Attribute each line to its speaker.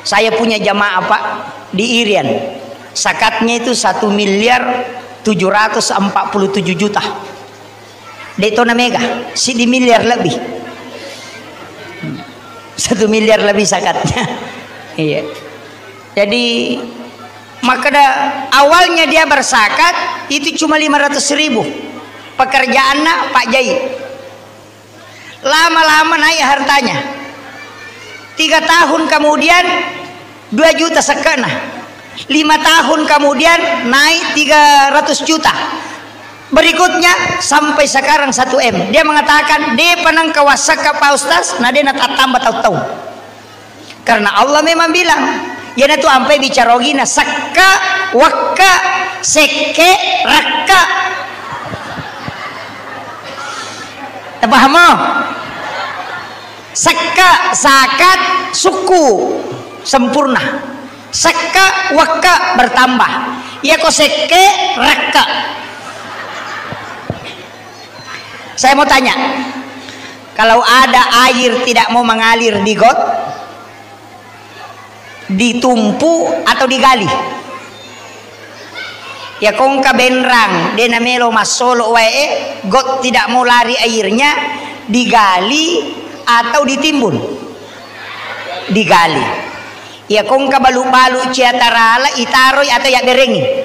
Speaker 1: Saya punya jamaah Pak di Irian, zakatnya itu 1.747.000.000. Daytona Mega, si di miliar lebih, 1 miliar lebih zakatnya. Iya. Jadi maka awalnya dia berzakat itu cuma 500.000. Pekerjaannya Pak Jai. Lama-lama naik hartanya. 3 tahun kemudian 2 juta sekena. 5 tahun kemudian naik 300 juta. Berikutnya sampai sekarang 1 M. Dia mengatakan dia penang kawasaka Pak Ustaz, nah dia nak tambah tahu-tahu. Karena Allah memang bilang, ya na tu ampai bicarogina sakka wakka seke rakka. Paham mo? Sakka zakat suku sempurna, sakka wakka bertambah, ya kok seke rakka. Saya mau tanya, kalau ada air tidak mau mengalir di got, ditumpu atau digali? Ya kongka benrang dena melo masolo wae, got tidak mau lari airnya, digali atau ditimbun? Digali. Ya kongka balu-balu ciatarala itaroi atau ya berengi?